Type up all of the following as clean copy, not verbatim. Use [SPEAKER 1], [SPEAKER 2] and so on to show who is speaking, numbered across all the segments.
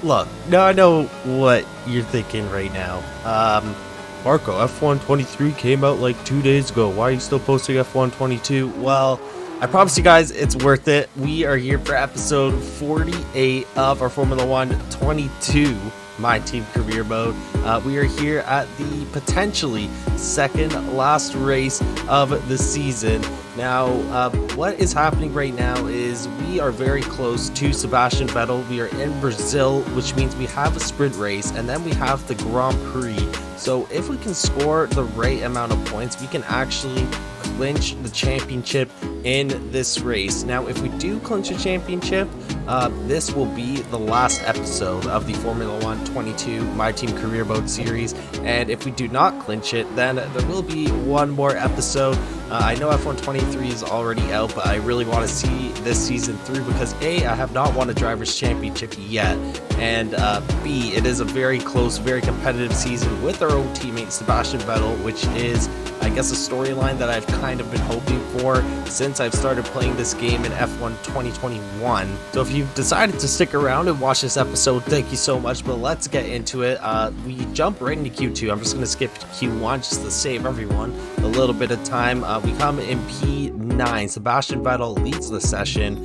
[SPEAKER 1] Look, now I know what you're thinking right now. Marco, F123 came out like 2 days ago. Why are you still posting F122? Well, I promise you guys it's worth it. We are here for episode 48 of our Formula One 22 My Team Career Mode. We are here at the potentially second last race of the season. Now, what is happening right now is we are very close to Sebastian Vettel. We are in Brazil, which means we have a sprint race, and then we have the Grand Prix. So if we can score the right amount of points, we can actually clinch the championship in this race. Now, if we do clinch a championship, this will be the last episode of the Formula One 22 My Team Career Mode series. And if we do not clinch it, then there will be one more episode. I know F123 is already out, but I really want to see this season through because A, I have not won a driver's championship yet, and B, it is a very close, very competitive season with our own teammate Sebastian Vettel, which is, I guess, a storyline that I've kind of been hoping for since I've started playing this game in F1 2021. So if you've decided to stick around and watch this episode, thank you so much, but let's get into it. We jump right into Q2. I'm just going to skip Q1 just to save everyone a little bit of time. We come in P9. Sebastian Vettel leads the session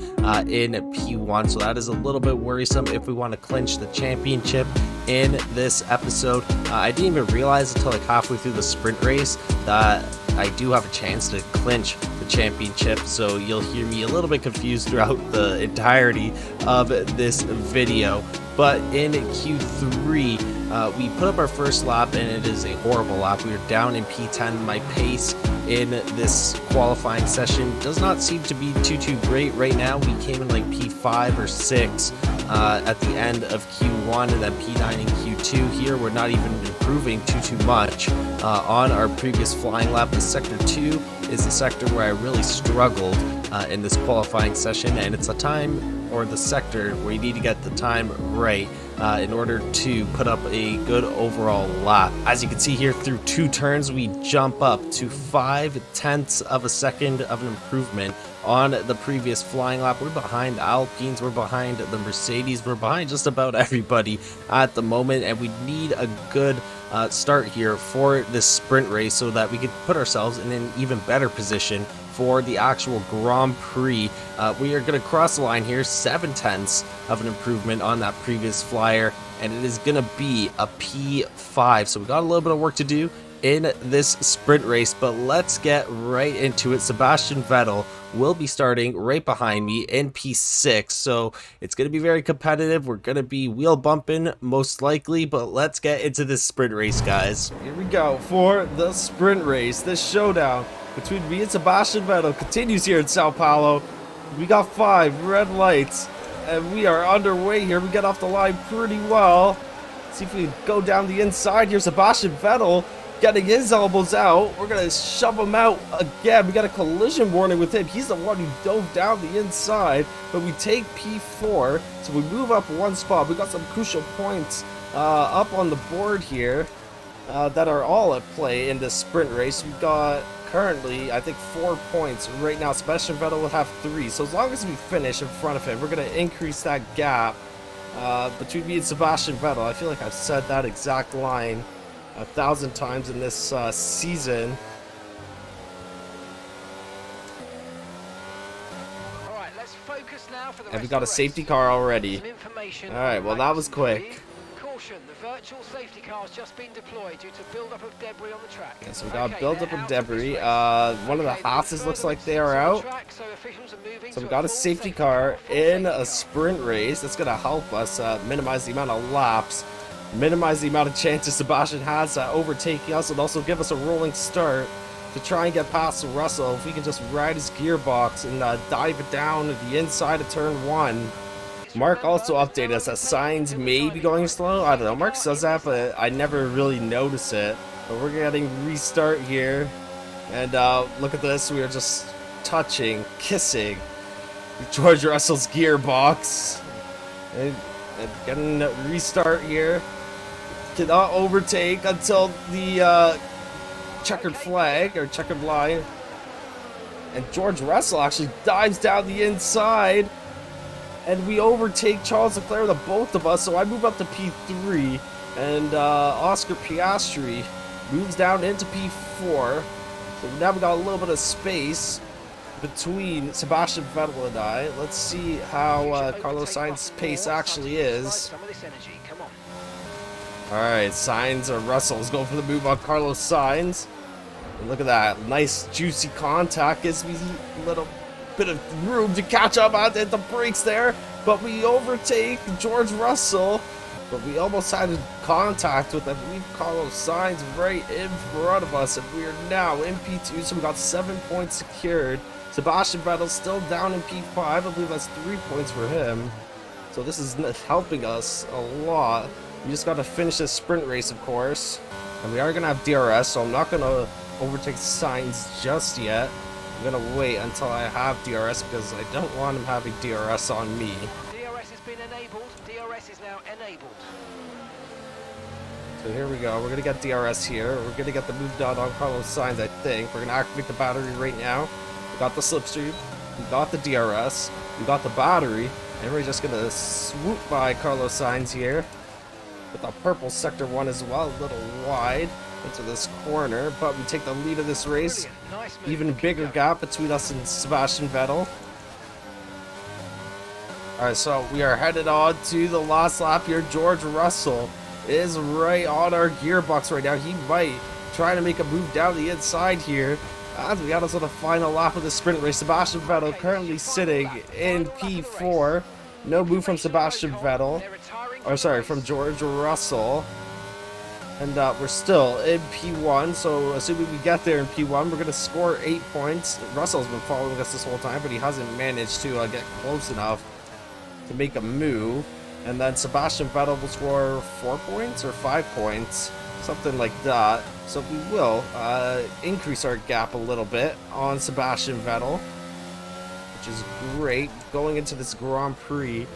[SPEAKER 1] in P1, so that is a little bit worrisome if we want to clinch the championship in this episode. I didn't even realize until like halfway through the sprint race that I do have a chance to clinch the championship, so you'll hear me a little bit confused throughout the entirety of this video. But in Q3, we put up our first lap, and it is a horrible lap. We are down in P10. My pace in this qualifying session does not seem to be too great right now. We came in like P5 or 6 at the end of Q1, and then P9 and Q2. Here we're not even improving too much on our previous flying lap. The sector 2 is the sector where I really struggled in this qualifying session, and it's a time, or the sector, where you need to get the time right in order to put up a good overall lap. As you can see here, through 2 turns, we jump up to 0.5 of a second of an improvement on the previous flying lap. We're behind the Alpines, we're behind the Mercedes, we're behind just about everybody at the moment, and we need a good start here for this sprint race so that we could put ourselves in an even better position for the actual Grand Prix. We are going to cross the line here, 0.7 of an improvement on that previous flyer, and it is going to be a P5. So we got a little bit of work to do in this sprint race, but let's get right into it. Sebastian Vettel will be starting right behind me in P6, so it's going to be very competitive. We're going to be wheel bumping most likely, but let's get into this sprint race, guys. Here we go for the sprint race. This showdown between me and Sebastian Vettel continues here in Sao Paulo. We got 5 red lights, and we are underway here. We get off the line pretty well. See if we can go down the inside here. Sebastian Vettel getting his elbows out. We're going to shove him out again. We got a collision warning with him. He's the one who dove down the inside, but we take P4, so we move up 1 spot. We got some crucial points up on the board here that are all at play in this sprint race. We got currently, I think, 4 points right now. Sebastian Vettel will have 3, so as long as we finish in front of him, we're going to increase that gap between me and Sebastian Vettel. I feel like I've said that exact line 1,000 times in this season.
[SPEAKER 2] All right, let's focus now for the
[SPEAKER 1] And we got a safety car already. All right, well, that was quick.
[SPEAKER 2] Caution, the virtual safety car has just been deployed due to build-up of debris on the track.
[SPEAKER 1] Yeah, so we got build-up of debris. One of the Haas's looks like they are out. So we got a safety car in a sprint race. That's going to help us minimize the amount of laps, minimize the amount of chances Sebastian has at overtaking us, and also give us a rolling start to try and get past Russell. If we can just ride his gearbox and dive it down the inside of turn 1. Mark also updated us that signs may be going slow. I don't know. Mark says that, but I never really notice it. But we're getting restart here. And look at this. We are just touching, kissing George Russell's gearbox. And getting a restart here. Cannot overtake until the checkered flag or checkered line. And George Russell actually dives down the inside. and we overtake Charles Leclerc, the both of us. So I move up to P3, and Oscar Piastri moves down into P4. So now we got a little bit of space between Sebastian Vettel and I. Let's see how Carlos Sainz's pace actually is. Alright, Sainz or Russell is going for the move on Carlos Sainz. And look at that, nice juicy contact. Gives me a little bit of room to catch up at the brakes there. But we overtake George Russell. But we almost had contact with, I believe, Carlos Sainz right in front of us. And we are now in P2, so we got 7 points secured. Sebastian Vettel still down in P5. I believe that's 3 points for him. So this is helping us a lot. We just got to finish this sprint race, of course. And we are going to have DRS, so I'm not going to overtake Sainz just yet. I'm going to wait until I have DRS because I don't want him having DRS on me.
[SPEAKER 2] DRS has been enabled. DRS is now enabled.
[SPEAKER 1] So here we go. We're going to get DRS here. We're going to get the move done on Carlos Sainz, I think. We're going to activate the battery right now. We got the slipstream. We got the DRS. We got the battery. And we're just going to swoop by Carlos Sainz here. With the purple sector 1 as well, a little wide into this corner, but we take the lead of this race.
[SPEAKER 2] Nice move.
[SPEAKER 1] Even bigger gap between us and Sebastian Vettel. Alright, so we are headed on to the last lap here. George Russell is right on our gearbox right now. He might try to make a move down the inside here. As we got us on the final lap of the sprint race. Sebastian Vettel currently sitting in P4. No move from Sebastian Vettel. Or sorry, from George Russell. And we're still in P1, so assuming we get there in P1, we're going to score 8 points. Russell's been following us this whole time, but he hasn't managed to get close enough to make a move. And then Sebastian Vettel will score 4 points or 5 points, something like that. So we will increase our gap a little bit on Sebastian Vettel, which is great going into this Grand Prix.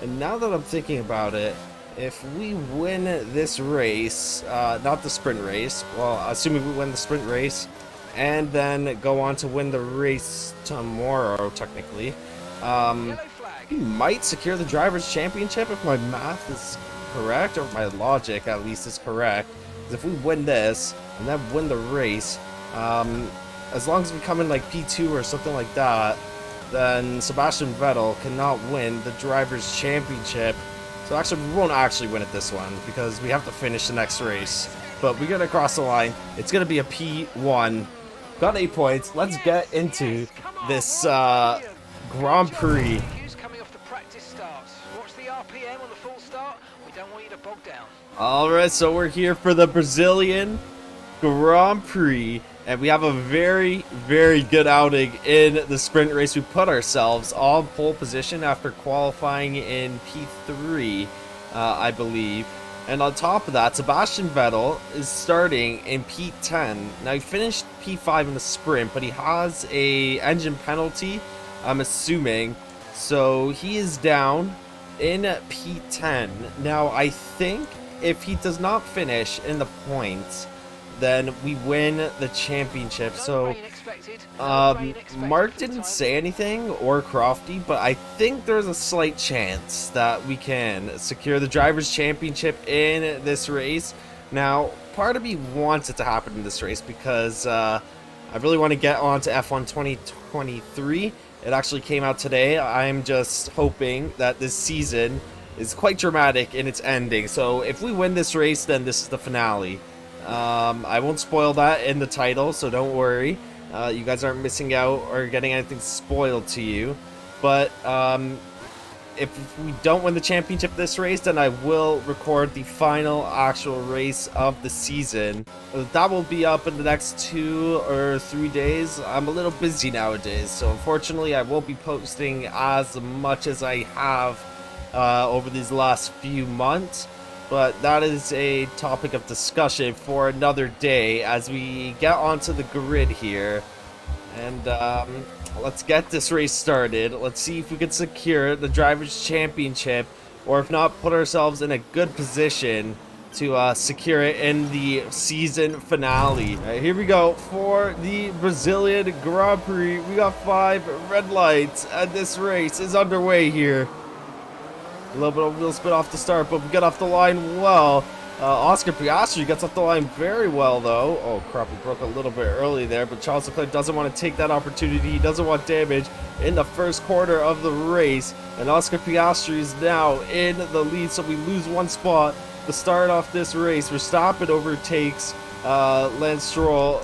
[SPEAKER 1] And now that I'm thinking about it, if we win this race, not the sprint race, well, assuming we win the sprint race, and then go on to win the race tomorrow, technically, we might secure the Drivers' Championship if my math is correct, or my logic at least is correct. Because if we win this, and then win the race, as long as we come in like P2 or something like that, then Sebastian Vettel cannot win the Drivers' Championship. So actually, we won't actually win it this one because we have to finish the next race. But we gotta cross the line. It's gonna be a P1. Got 8 points. Let's get into this Grand Prix.
[SPEAKER 2] Coming off the practice starts. Watch the RPM on the full start. We don't want you to bog down.
[SPEAKER 1] Alright, so we're here for the Brazilian Grand Prix. And we have a very, very good outing in the sprint race. We put ourselves on pole position after qualifying in P3, I believe. And on top of that, Sebastian Vettel is starting in P10. Now, he finished P5 in the sprint, but he has a engine penalty, I'm assuming. So he is down in P10. Now, I think if he does not finish in the points, then we win the championship. So Mark didn't say anything, or Crofty, but I think there's a slight chance that we can secure the Drivers' Championship in this race. Now, part of me wants it to happen in this race because I really want to get on to F1 2023. It actually came out today. I'm just hoping that this season is quite dramatic in its ending. So if we win this race, then this is the finale. I won't spoil that in the title, so don't worry. You guys aren't missing out or getting anything spoiled to you. But if we don't win the championship this race, then I will record the final actual race of the season. That will be up in the next 2 or 3 days. I'm a little busy nowadays, so unfortunately I won't be posting as much as I have over these last few months. But that is a topic of discussion for another day as we get onto the grid here. And let's get this race started. Let's see if we can secure the Drivers' Championship, or if not, put ourselves in a good position to secure it in the season finale. All right, here we go for the Brazilian Grand Prix. We got 5 red lights, and this race is underway here. A little bit of wheel spin off the start, but we get off the line well. Oscar Piastri gets off the line very well, though. Oh, crap, we broke a little bit early there, but Charles Leclerc doesn't want to take that opportunity. He doesn't want damage in the first quarter of the race, and Oscar Piastri is now in the lead, so we lose one spot to start off this race. Verstappen overtakes Lance Stroll,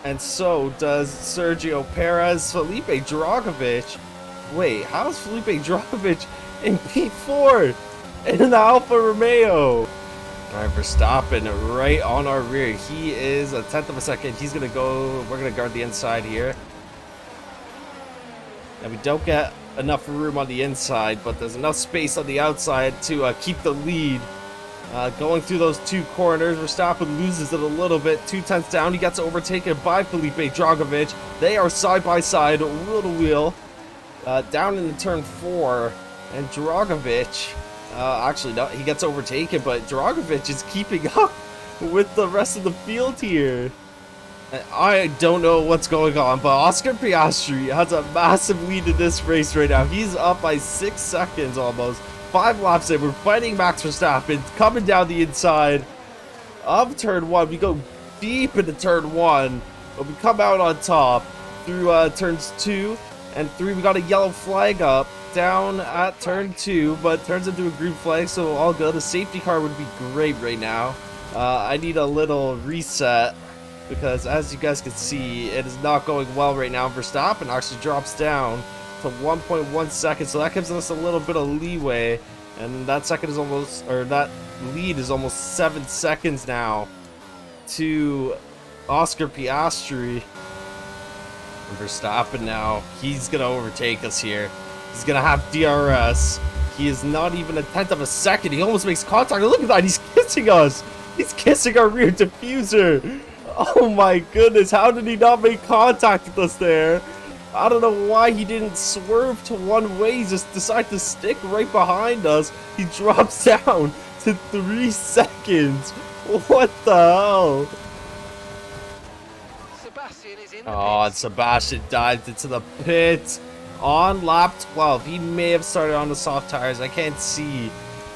[SPEAKER 1] and so does Sergio Perez. Felipe Dragovich. Wait, how is Felipe Dragovich in P4 in the Alfa Romeo? Alright, Verstappen right on our rear. He is a tenth of a second. He's gonna go. We're gonna guard the inside here. And we don't get enough room on the inside, but there's enough space on the outside to keep the lead. Going through those two corners, Verstappen loses it a little bit. 2/10 down, he gets overtaken by Felipe Dragovich. They are side by side, wheel to wheel. Down in turn 4, and Dragovich, actually no, he gets overtaken, but Dragovich is keeping up with the rest of the field here. I don't know what's going on, but Oscar Piastri has a massive lead in this race right now. He's up by 6 seconds almost. 5 laps in, we're fighting Max Verstappen, coming down the inside of turn 1. We go deep into turn 1, but we come out on top through turns 2 and 3. We got a yellow flag up down at turn 2, but turns into a green flag, so all good. A safety car would be great right now. I need a little reset, because as you guys can see, it is not going well right now. Verstappen actually drops down to 1.1 seconds, so that gives us a little bit of leeway, and that second is almost, or that lead is almost 7 seconds now to Oscar Piastri. And Verstappen now, he's gonna overtake us here. He's gonna have DRS. He is not even a tenth of a second. He almost makes contact. Look at that, he's kissing us. He's kissing our rear diffuser. Oh my goodness, how did he not make contact with us there? I don't know why he didn't swerve to one way. He just decided to stick right behind us. He drops down to 3 seconds. What the hell?
[SPEAKER 2] Sebastian is in the
[SPEAKER 1] Oh, and
[SPEAKER 2] pits.
[SPEAKER 1] Sebastian dived into the pit on lap 12. He may have started on the soft tires. I can't see.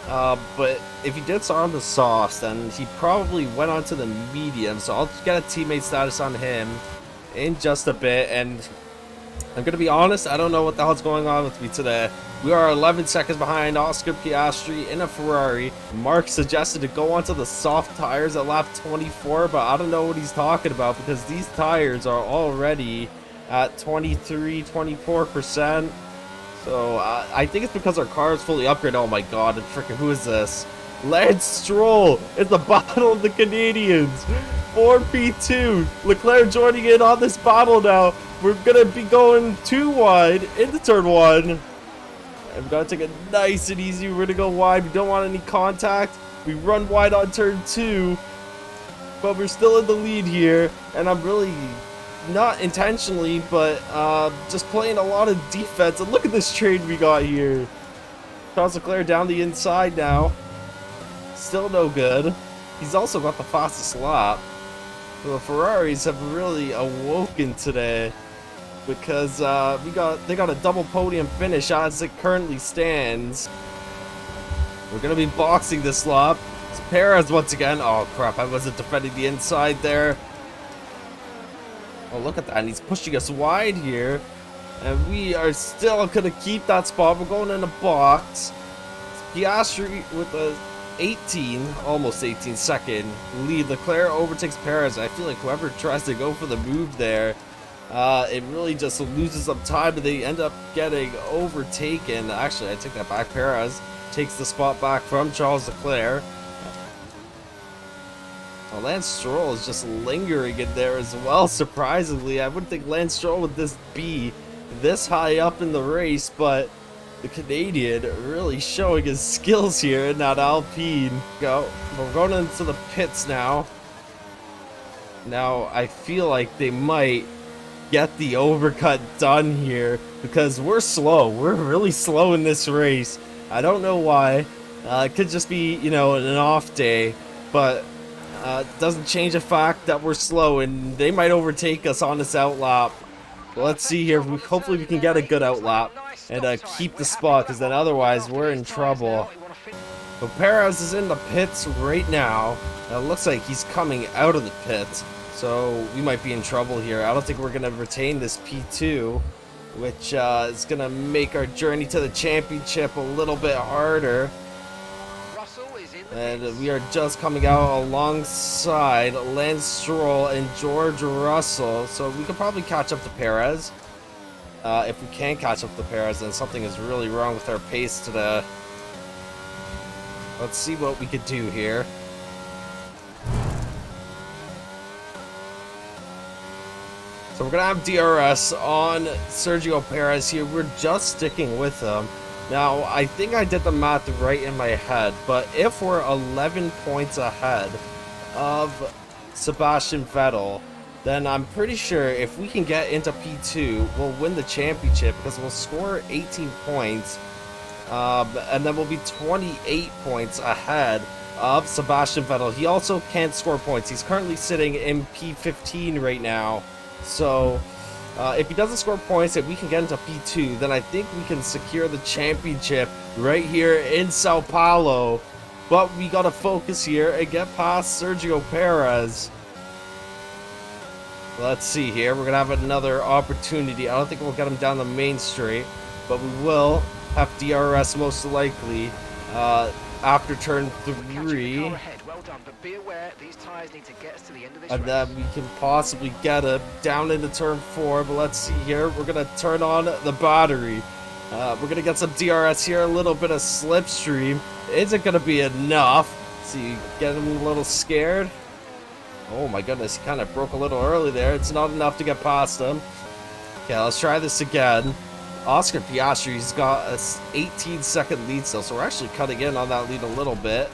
[SPEAKER 1] But if he did start on the softs, then he probably went on to the medium. So I'll get a teammate status on him in just a bit. And I'm going to be honest, I don't know what the hell's going on with me today. We are 11 seconds behind Oscar Piastri in a Ferrari. Mark suggested to go onto the soft tires at lap 24, but I don't know what he's talking about, because these tires are already at 23, 24%. So I think it's because our car is fully upgraded. Oh my god, and freaking who is this? Lance Stroll! It's the battle of the Canadians! 4P2! Leclerc joining in on this battle now. We're gonna be going too wide into turn 1. And we've got to take it nice and easy. We're gonna go wide. We don't want any contact. We run wide on turn 2. But we're still in the lead here. And I'm really, not intentionally, but just playing a lot of defense. And look at this trade we got here. Charles Leclerc down the inside now. Still no good. He's also got the fastest lap. The Ferraris have really awoken today, because they got a double podium finish as it currently stands. We're gonna be boxing this lap. It's Perez once again. Oh crap, I wasn't defending the inside there. Oh, look at that, and he's pushing us wide here. And we are still gonna keep that spot. We're going in the box. Piastri with a 18, almost 18 second lead. Leclerc overtakes Perez. I feel like whoever tries to go for the move there, it really just loses some time, and they end up getting overtaken. Actually, I take that back. Perez takes the spot back from Charles Leclerc. Well, Lance Stroll is just lingering in there as well, surprisingly. I wouldn't think Lance Stroll would be this high up in the race, but the Canadian really showing his skills here in that Alpine. We're going into the pits now. Now, I feel like they might get the overcut done here, because we're slow. We're really slow in this race. I don't know why. It could just be, you know, an off day, but it doesn't change the fact that we're slow, and they might overtake us on this outlap. But let's see here. Hopefully we can get a good outlap and keep the spot, because then otherwise we're in trouble. So Perez is in the pits right now. It looks like he's coming out of the pits, so we might be in trouble here. I don't think we're going to retain this P2, which is going to make our journey to the championship a little bit harder. And we are just coming out alongside Lance Stroll and George Russell, so we could probably catch up to Perez. If we can't catch up to Perez, then something is really wrong with our pace today. Let's see what we could do here. So we're going to have DRS on Sergio Perez here. We're just sticking with him. Now, I think I did the math right in my head, but if we're 11 points ahead of Sebastian Vettel, then I'm pretty sure if we can get into P2, we'll win the championship, because we'll score 18 points, and then we'll be 28 points ahead of Sebastian Vettel. He also can't score points. He's currently sitting in P15 right now, so if he doesn't score points and we can get into P2, then I think we can secure the championship right here in Sao Paulo. But we got to focus here and get past Sergio Perez. Let's see here. We're going to have another opportunity. I don't think we'll get him down the main straight, but we will have DRS most likely after turn 3. And then we can possibly get him down into turn 4. But let's see here. We're going to turn on the battery. We're going to get some DRS here. A little bit of slipstream. Isn't going to be enough. See, getting a little scared. Oh my goodness, he kind of broke a little early there. It's not enough to get past him. Okay, let's try this again. Oscar Piastri's got a 18-second lead still, so we're actually cutting in on that lead a little bit.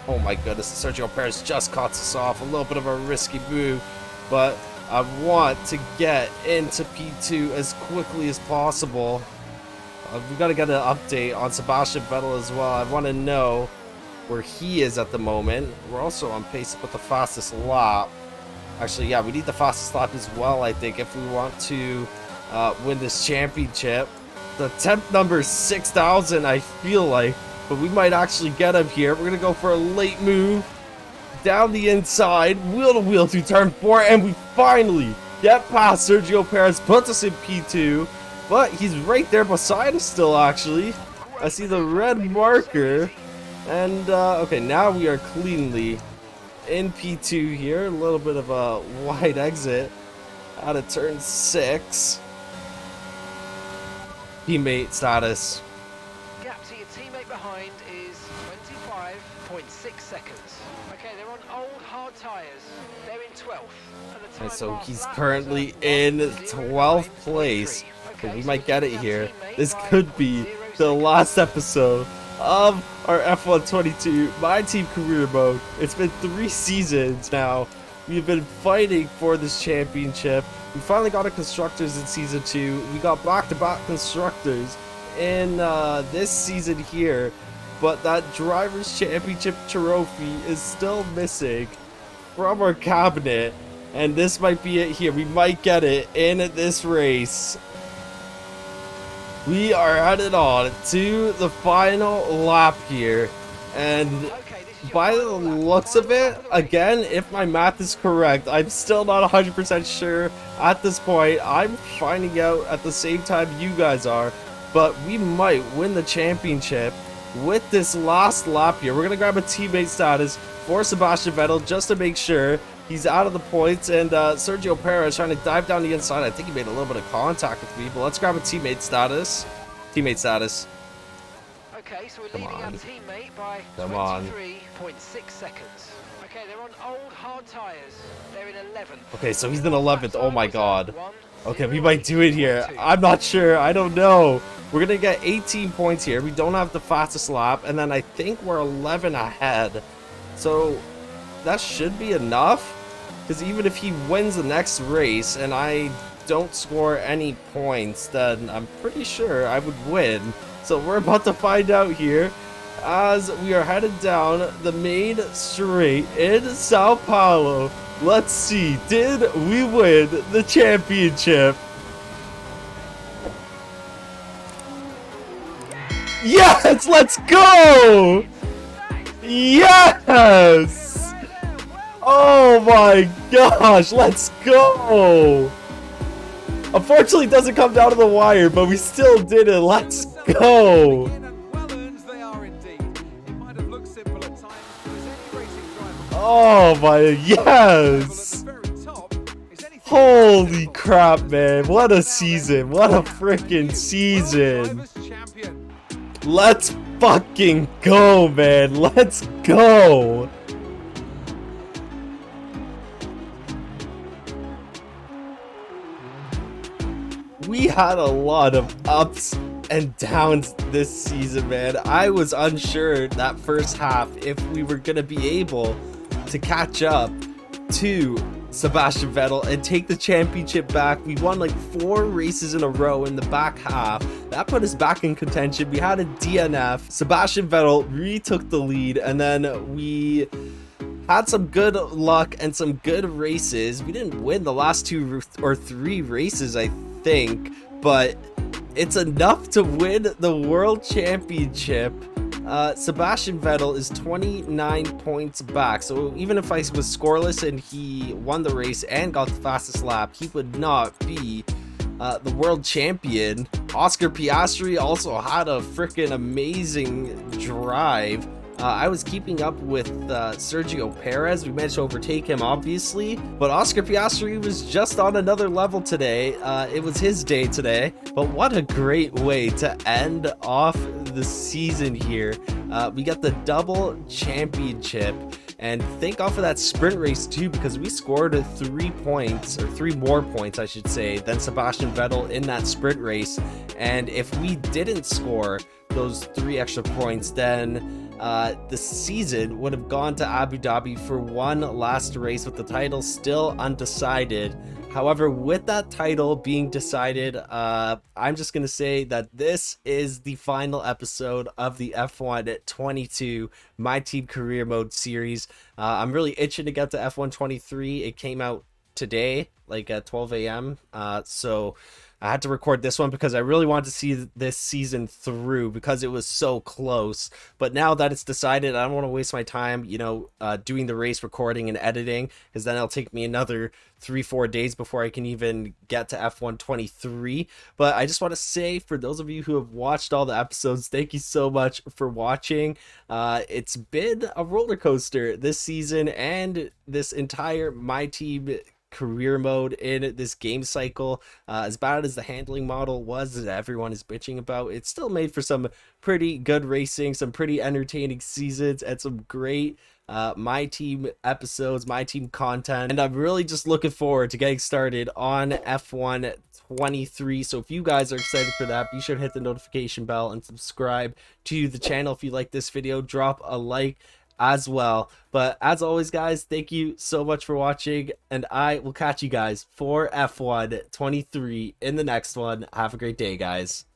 [SPEAKER 1] Oh my goodness, Sergio Perez just cuts us off. A little bit of a risky move, but I want to get into P2 as quickly as possible. We've got to get an update on Sebastian Vettel as well. I want to know where he is at the moment. We're also on pace to put the fastest lap. Actually, yeah, we need the fastest lap as well, I think, if we want to win this championship. The temp number is 6,000, I feel like, but we might actually get him here. We're going to go for a late move down the inside, wheel to wheel through turn 4, and we finally get past Sergio Perez, puts us in P2, but he's right there beside us still, actually. I see the red marker. And, okay, now we are cleanly in P2 here. A little bit of a wide exit out of turn 6. Teammate status.
[SPEAKER 2] Gap to your teammate behind is 25.6 seconds. Okay, they're on old hard tyres. They're in 12th.
[SPEAKER 1] And so he's currently in 12th place. But we might get it here. This could be the last episode of our F1 22 My Team Career Mode. It's been 3 seasons now. We've been fighting for this championship. We finally got a Constructors in Season 2. We got back-to-back Constructors in this season here. But that Drivers' Championship trophy is still missing from our cabinet. And this might be it here. We might get it in this race. We are headed on to the final lap here, and by the looks of it, again, if my math is correct, I'm still not 100% sure at this point. I'm finding out at the same time you guys are, but we might win the championship with this last lap here. We're going to grab a teammate status for Sebastian Vettel just to make sure he's out of the points, and Sergio Perez trying to dive down the inside. I think he made a little bit of contact with me, but let's grab a teammate status. Teammate status.
[SPEAKER 2] Okay, so we're leading our teammate by 23.6 seconds. Okay, they're on old hard tyres. They're in 11th.
[SPEAKER 1] Okay, so he's in 11th. Oh my god. Okay, we might do it here. I'm not sure. I don't know. We're going to get 18 points here. We don't have the fastest lap, and then I think we're 11 ahead. So that should be enough, because even if he wins the next race and I don't score any points, then I'm pretty sure I would win. So we're about to find out here as we are headed down the main straight in Sao Paulo. Let's see, did we win the championship? points. Let's go. Yes. Oh my gosh. Let's go. Unfortunately, it doesn't come down to the wire, but we still did it. Let's go. Oh my, yes. Holy crap, man. What a season. What a freaking season. Let's fucking go, man. Let's go. We had a lot of ups and downs this season, man. I was unsure that first half if we were going to be able to catch up to Sebastian Vettel and take the championship back. We won like 4 races in a row in the back half. That put us back in contention. We had a DNF. Sebastian Vettel retook the lead, and then we had some good luck and some good races. We didn't win the last 2 or 3 races, I think, but it's enough to win the world championship. Sebastian Vettel is 29 points back, so even if I was scoreless and he won the race and got the fastest lap, he would not be the world champion. Oscar Piastri also had a freaking amazing drive. I was keeping up with Sergio Perez. We managed to overtake him, obviously, but Oscar Piastri was just on another level today. It was his day today, but what a great way to end off the season here. We got the double championship, and thank God for that sprint race too, because we scored 3 points, or 3 more points I should say, than Sebastian Vettel in that sprint race. And if we didn't score those 3 extra points, then the season would have gone to Abu Dhabi for one last race, with the title still undecided. However, with that title being decided, I'm just going to say that this is the final episode of the F1 22 My Team Career Mode series. I'm really itching to get to F1 23. It came out today, like at 12 a.m. So I had to record this one because I really wanted to see this season through because it was so close. But now that it's decided, I don't want to waste my time, doing the race recording and editing, because then it'll take me another 3-4 days before I can even get to F1 23. But I just want to say, for those of you who have watched all the episodes, thank you so much for watching. It's been a roller coaster this season and this entire My Team Career Mode in this game cycle. As bad as the handling model was that everyone is bitching about, it's still made for some pretty good racing, some pretty entertaining seasons, and some great My Team episodes, My Team content. And I'm really just looking forward to getting started on F1 23. So if you guys are excited for that, be sure to hit the notification bell and subscribe to the channel. If you like this video, drop a like as well. But as always, guys, thank you so much for watching, and I will catch you guys for F1 23 in the next one. Have a great day, guys.